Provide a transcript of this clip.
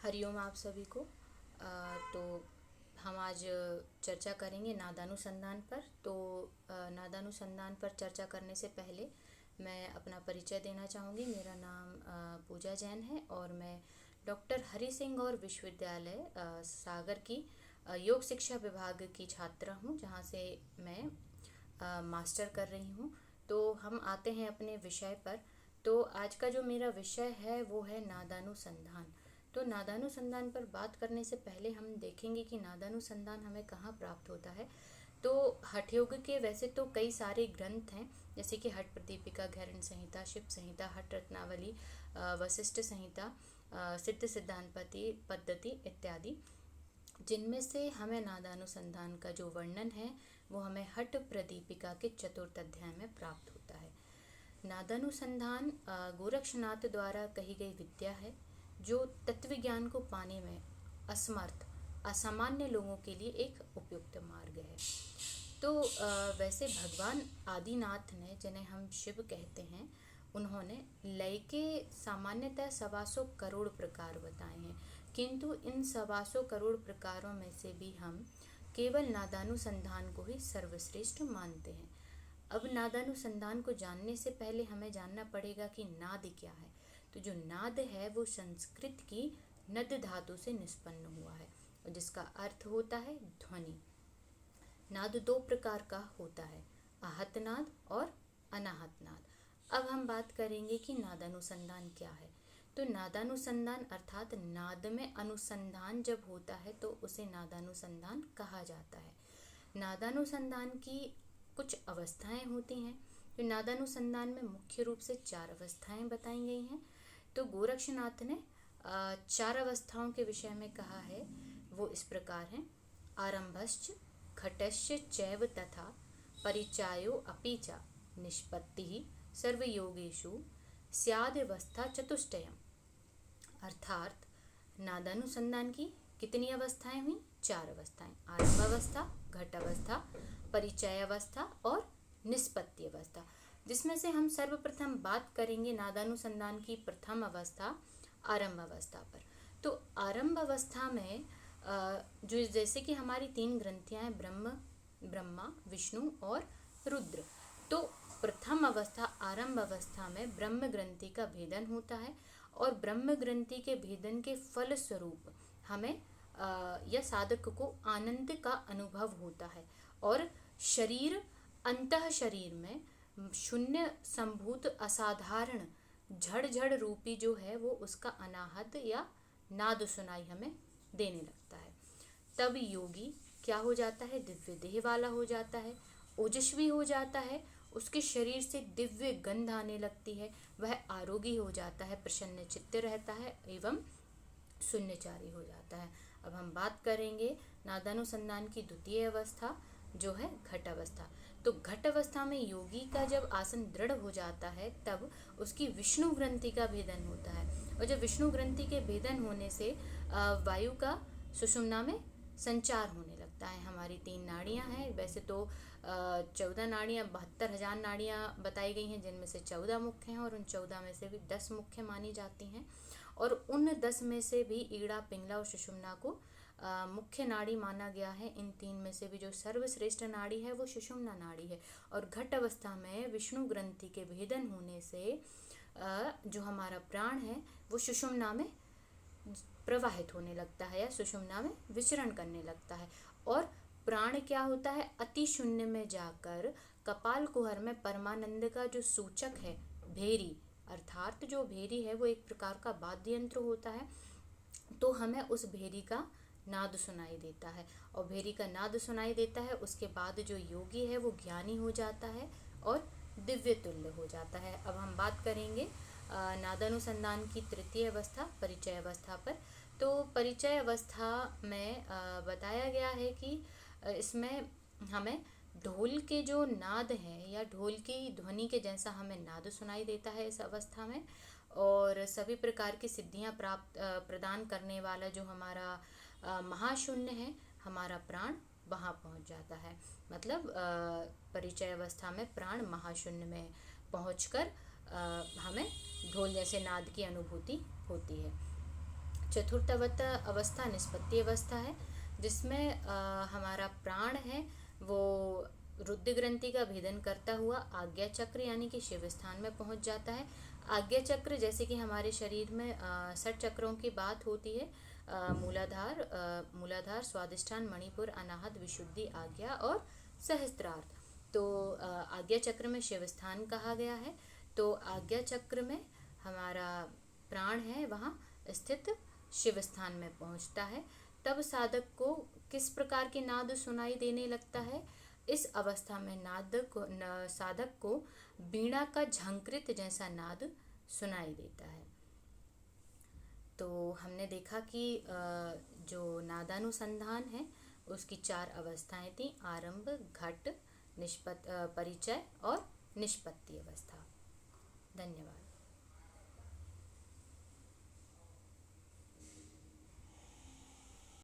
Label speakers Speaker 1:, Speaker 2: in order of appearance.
Speaker 1: हरिओम आप सभी को। तो हम आज चर्चा करेंगे नादानुसंधान पर। तो नादानुसंधान पर चर्चा करने से पहले मैं अपना परिचय देना चाहूँगी। मेरा नाम पूजा जैन है और मैं डॉक्टर हरि सिंह और विश्वविद्यालय सागर की योग शिक्षा विभाग की छात्रा हूँ, जहाँ से मैं मास्टर कर रही हूँ। तो हम आते हैं अपने विषय पर। तो आज का जो मेरा विषय है वो है नादानुसंधान। तो नादानुसंधान पर बात करने से पहले हम देखेंगे कि नादानुसंधान हमें कहाँ प्राप्त होता है। तो हठ योग के वैसे तो कई सारे ग्रंथ हैं, जैसे कि हठ प्रदीपिका, घैरण्य संहिता, शिव संहिता, हठ रत्नावली, वशिष्ठ संहिता, सिद्ध सिद्धांत पद्धति इत्यादि, जिनमें से हमें नादानुसंधान का जो वर्णन है वो हमें हठ प्रदीपिका के चतुर्थ अध्याय में प्राप्त होता है। नादानुसंधान गोरक्षनाथ द्वारा कही गई विद्या है जो तत्व ज्ञान को पाने में असमर्थ असामान्य लोगों के लिए एक उपयुक्त मार्ग है। तो वैसे भगवान आदिनाथ ने, जिन्हें हम शिव कहते हैं, उन्होंने लय के सामान्यतः 125 करोड़ प्रकार बताए हैं, किंतु इन 125 करोड़ प्रकारों में से भी हम केवल नादानुसंधान को ही सर्वश्रेष्ठ मानते हैं। अब नादानुसंधान को जानने से पहले हमें जानना पड़ेगा कि नाद क्या है। तो जो नाद है वो संस्कृत की नद धातु से निष्पन्न हुआ है, और जिसका अर्थ होता है ध्वनि। नाद दो प्रकार का होता है, आहत नाद और अनाहत नाद। अब हम बात करेंगे कि नादानुसंधान क्या है। तो नादानुसंधान अर्थात नाद में अनुसंधान जब होता है तो उसे नादानुसंधान कहा जाता है। नादानुसंधान की कुछ अवस्थाएं होती हैं। तो नादानुसंधान में मुख्य रूप से 4 अवस्थाएं बताई गई हैं। तो गोरक्षनाथ ने 4 अवस्थाओं के विषय में कहा है, वो इस प्रकार हैं: आरंभश्च घटश्च चैव तथा परिचायो अपि च निष्पत्तिः सर्वयोगेषु स्यादवस्था चतुष्टयम्। अर्थात नादानुसंधान की कितनी अवस्थाएं हुई? 4 अवस्थाएं: आरंभ अवस्था, घट अवस्था, परिचय अवस्था और निष्पत्ति अवस्था। जिसमें से हम सर्वप्रथम बात करेंगे नादानुसंधान की प्रथम अवस्था, आरंभ अवस्था पर। तो आरंभ अवस्था में जो जैसे कि हमारी 3 ग्रंथियां हैं, ब्रह्मा, विष्णु और रुद्र। तो प्रथम अवस्था, आरंभ अवस्था में ब्रह्म ग्रंथि का भेदन होता है, और ब्रह्म ग्रंथि के भेदन के फल स्वरूप हमें या साधक को आनंद का अनुभव होता है, और शरीर अंतः शरीर में शून्य संभूत असाधारण झड़ रूपी जो है वो उसका अनाहत या नाद सुनाई हमें देने लगता है। तब योगी क्या हो जाता है? दिव्य देह वाला हो जाता है, ओजस्वी हो जाता है, उसके शरीर से दिव्य गंध आने लगती है, वह आरोगी हो जाता है, प्रसन्न चित्त रहता है एवं शून्यचारी हो जाता है। अब हम बात करेंगे नादानुसंधान की द्वितीय अवस्था, जो है घट अवस्था। तो घट अवस्था में योगी का जब आसन दृढ़ हो जाता है तब उसकी विष्णु ग्रंथि का भेदन होता है, और जब विष्णु ग्रंथि के भेदन होने से वायु का सुषुम्ना में संचार होने लगता है। हमारी 3 नाड़ियां हैं, वैसे तो 14 नाड़ियां, 72,000 नाड़ियां बताई गई हैं, जिनमें से 14 मुख्य हैं, और उन 14 में से भी 10 मुख्य मानी जाती हैं, और उन 10 में से भी ईड़ा, पिंगला और सुषुम्ना को मुख्य नाड़ी माना गया है। इन 3 में से भी जो सर्वश्रेष्ठ नाड़ी है वो सुषुम्ना नाड़ी है। और घट अवस्था में विष्णु ग्रंथि के भेदन होने से जो हमारा प्राण है वो सुषुम्ना में प्रवाहित होने लगता है या सुषुम्ना में विचरण करने लगता है, और प्राण क्या होता है? अति शून्य में जाकर कपाल कुहर में परमानंद का जो सूचक है भेरी, अर्थात जो भेरी है वो एक प्रकार का वाद्य यंत्र होता है। तो हमें उस भेरी का नाद सुनाई देता है, और भेरी का नाद सुनाई देता है, उसके बाद जो योगी है वो ज्ञानी हो जाता है और दिव्य तुल्य हो जाता है। अब हम बात करेंगे नादानुसंधान की तृतीय अवस्था, परिचय अवस्था पर। तो परिचय अवस्था में बताया गया है कि इसमें हमें ढोल के जो नाद हैं या ढोल की ध्वनि के जैसा हमें नाद सुनाई देता है इस अवस्था में, और सभी प्रकार की सिद्धियां प्रदान करने वाला जो हमारा महाशून्य है, हमारा प्राण वहाँ पहुँच जाता है। मतलब परिचय अवस्था में प्राण महाशून्य में पहुँचकर हमें ढोल जैसे नाद की अनुभूति होती है। चतुर्थ अवस्था निष्पत्ति अवस्था है, जिसमें हमारा प्राण है वो रुद्र ग्रंथि का भेदन करता हुआ आज्ञा चक्र यानी कि शिव स्थान में पहुंच जाता है। आज्ञा चक्र जैसे कि हमारे शरीर में 6 चक्रों की बात होती है, मूलाधार, स्वादिष्ठान, मणिपुर, अनाहत, विशुद्धि, आज्ञा और सहस्त्रार्थ। तो आज्ञा चक्र में शिव स्थान कहा गया है। तो आज्ञा चक्र में हमारा प्राण है वहाँ स्थित शिव स्थान में पहुँचता है। तब साधक को किस प्रकार के नाद सुनाई देने लगता है? इस अवस्था में साधक को वीणा का झंकृत जैसा नाद सुनाई देता है। तो हमने देखा कि जो नादानुसंधान है उसकी 4 अवस्थाएं थी, आरंभ, घट, परिचय और निष्पत्ति अवस्था। धन्यवाद।